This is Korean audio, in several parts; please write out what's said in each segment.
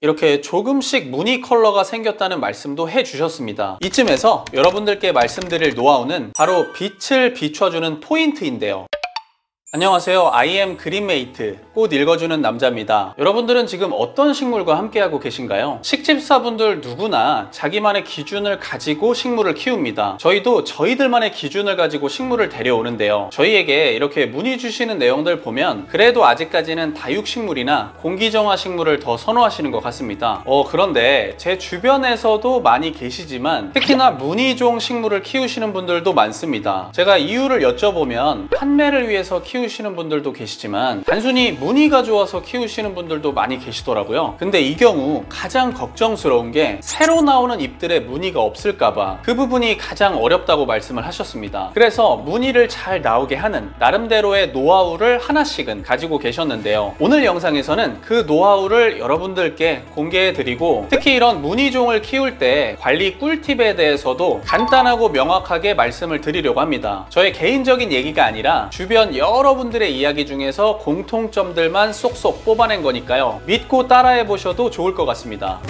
이렇게 조금씩 무늬 컬러가 생겼다는 말씀도 해주셨습니다. 이쯤에서 여러분들께 말씀드릴 노하우는 바로 빛을 비춰주는 포인트인데요. 안녕하세요. IM 그린메이트, 꽃 읽어주는 남자입니다. 여러분들은 지금 어떤 식물과 함께하고 계신가요? 식집사분들 누구나 자기만의 기준을 가지고 식물을 키웁니다. 저희도 저희들만의 기준을 가지고 식물을 데려오는데요. 저희에게 이렇게 문의 주시는 내용들 보면 그래도 아직까지는 다육식물이나 공기정화 식물을 더 선호하시는 것 같습니다. 그런데 제 주변에서도 많이 계시지만 특히나 무늬종 식물을 키우시는 분들도 많습니다. 제가 이유를 여쭤보면 판매를 위해서 키우시는 분들도 계시지만 단순히 무늬가 좋아서 키우시는 분들도 많이 계시더라고요. 근데 이 경우 가장 걱정스러운 게 새로 나오는 잎들에 무늬가 없을까봐 그 부분이 가장 어렵다고 말씀을 하셨습니다. 그래서 무늬를 잘 나오게 하는 나름대로의 노하우를 하나씩은 가지고 계셨는데요. 오늘 영상에서는 그 노하우를 여러분들께 공개해드리고 특히 이런 무늬종을 키울 때 관리 꿀팁에 대해서도 간단하고 명확하게 말씀을 드리려고 합니다. 저의 개인적인 얘기가 아니라 주변 여러분들의 이야기 중에서 공통점들만 쏙쏙 뽑아낸 거니까요. 믿고 따라해 보셔도 좋을 것 같습니다.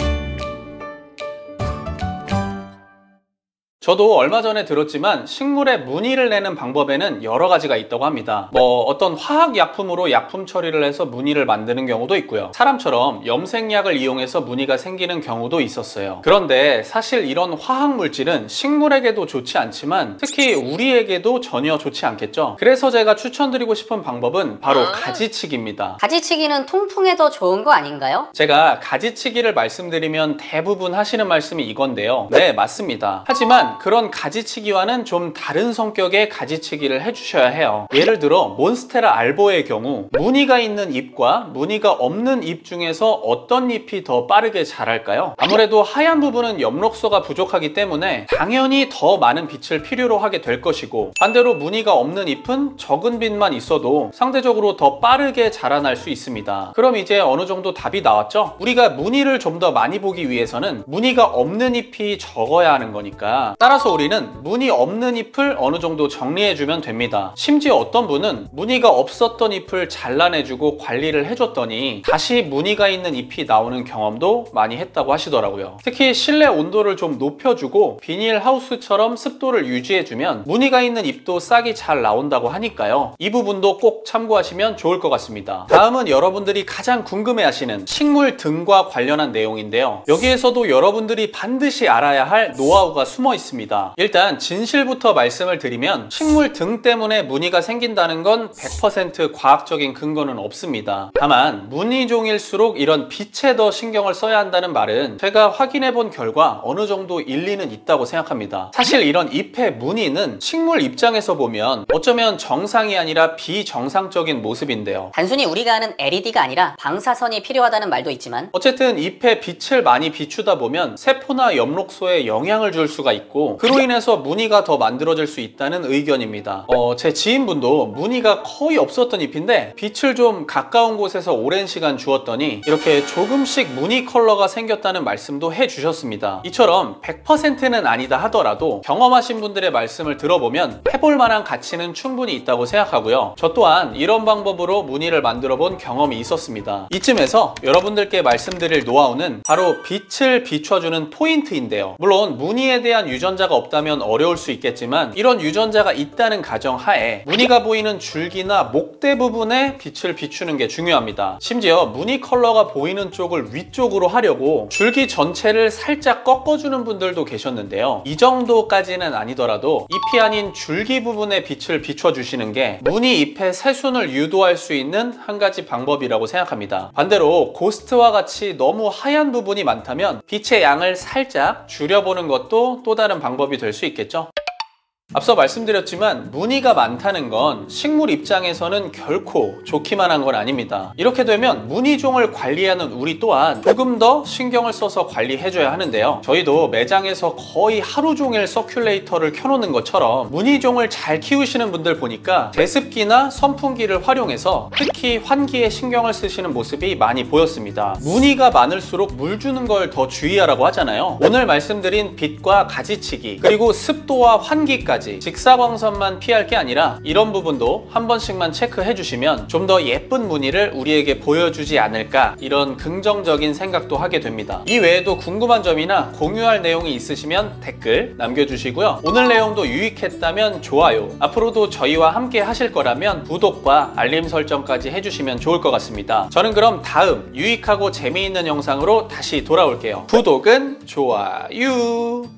저도 얼마 전에 들었지만 식물에 무늬를 내는 방법에는 여러 가지가 있다고 합니다. 어떤 화학약품으로 약품 처리를 해서 무늬를 만드는 경우도 있고요. 사람처럼 염색약을 이용해서 무늬가 생기는 경우도 있었어요. 그런데 사실 이런 화학물질은 식물에게도 좋지 않지만 특히 우리에게도 전혀 좋지 않겠죠. 그래서 제가 추천드리고 싶은 방법은 바로 가지치기입니다. 가지치기는 통풍에 더 좋은 거 아닌가요? 제가 가지치기를 말씀드리면 대부분 하시는 말씀이 이건데요. 네, 맞습니다. 하지만 그런 가지치기와는 좀 다른 성격의 가지치기를 해주셔야 해요. 예를 들어 몬스테라 알보의 경우 무늬가 있는 잎과 무늬가 없는 잎 중에서 어떤 잎이 더 빠르게 자랄까요? 아무래도 하얀 부분은 엽록소가 부족하기 때문에 당연히 더 많은 빛을 필요로 하게 될 것이고 반대로 무늬가 없는 잎은 적은 빛만 있어도 상대적으로 더 빠르게 자라날 수 있습니다. 그럼 이제 어느 정도 답이 나왔죠? 우리가 무늬를 좀 더 많이 보기 위해서는 무늬가 없는 잎이 적어야 하는 거니까 따라서 우리는 무늬 없는 잎을 어느 정도 정리해주면 됩니다. 심지어 어떤 분은 무늬가 없었던 잎을 잘라내주고 관리를 해줬더니 다시 무늬가 있는 잎이 나오는 경험도 많이 했다고 하시더라고요. 특히 실내 온도를 좀 높여주고 비닐하우스처럼 습도를 유지해주면 무늬가 있는 잎도 싹이 잘 나온다고 하니까요. 이 부분도 꼭 참고하시면 좋을 것 같습니다. 다음은 여러분들이 가장 궁금해하시는 식물 등과 관련한 내용인데요. 여기에서도 여러분들이 반드시 알아야 할 노하우가 숨어 있습니다. 일단 진실부터 말씀을 드리면 식물 등 때문에 무늬가 생긴다는 건 100% 과학적인 근거는 없습니다. 다만 무늬종일수록 이런 빛에 더 신경을 써야 한다는 말은 제가 확인해 본 결과 어느 정도 일리는 있다고 생각합니다. 사실 이런 잎의 무늬는 식물 입장에서 보면 어쩌면 정상이 아니라 비정상적인 모습인데요. 단순히 우리가 아는 LED가 아니라 방사선이 필요하다는 말도 있지만 어쨌든 잎에 빛을 많이 비추다 보면 세포나 엽록소에 영향을 줄 수가 있고 그로 인해서 무늬가 더 만들어질 수 있다는 의견입니다. 제 지인분도 무늬가 거의 없었던 잎인데 빛을 좀 가까운 곳에서 오랜 시간 주었더니 이렇게 조금씩 무늬 컬러가 생겼다는 말씀도 해주셨습니다. 이처럼 100%는 아니다 하더라도 경험하신 분들의 말씀을 들어보면 해볼 만한 가치는 충분히 있다고 생각하고요. 저 또한 이런 방법으로 무늬를 만들어 본 경험이 있었습니다. 이쯤에서 여러분들께 말씀드릴 노하우는 바로 빛을 비춰주는 포인트인데요. 물론 무늬에 대한 유전자가 없다면 어려울 수 있겠지만 이런 유전자가 있다는 가정하에 무늬가 보이는 줄기나 목대 부분에 빛을 비추는 게 중요합니다. 심지어 무늬 컬러가 보이는 쪽을 위쪽으로 하려고 줄기 전체를 살짝 꺾어주는 분들도 계셨는데요. 이 정도까지는 아니더라도 잎이 아닌 줄기 부분에 빛을 비춰주시는 게 무늬 잎의 새순을 유도할 수 있는 한 가지 방법이라고 생각합니다. 반대로 고스트와 같이 너무 하얀 부분이 많다면 빛의 양을 살짝 줄여보는 것도 또 다른 방법이 될 수 있겠죠. 앞서 말씀드렸지만 무늬가 많다는 건 식물 입장에서는 결코 좋기만 한 건 아닙니다. 이렇게 되면 무늬종을 관리하는 우리 또한 조금 더 신경을 써서 관리해줘야 하는데요. 저희도 매장에서 거의 하루 종일 서큘레이터를 켜놓는 것처럼 무늬종을 잘 키우시는 분들 보니까 제습기나 선풍기를 활용해서 특히 환기에 신경을 쓰시는 모습이 많이 보였습니다. 무늬가 많을수록 물 주는 걸 더 주의하라고 하잖아요. 오늘 말씀드린 빛과 가지치기 그리고 습도와 환기까지 끝까지 직사광선만 피할 게 아니라 이런 부분도 한 번씩만 체크해 주시면 좀 더 예쁜 무늬를 우리에게 보여주지 않을까, 이런 긍정적인 생각도 하게 됩니다. 이 외에도 궁금한 점이나 공유할 내용이 있으시면 댓글 남겨주시고요. 오늘 내용도 유익했다면 좋아요, 앞으로도 저희와 함께 하실 거라면 구독과 알림 설정까지 해주시면 좋을 것 같습니다. 저는 그럼 다음 유익하고 재미있는 영상으로 다시 돌아올게요. 구독은 좋아요.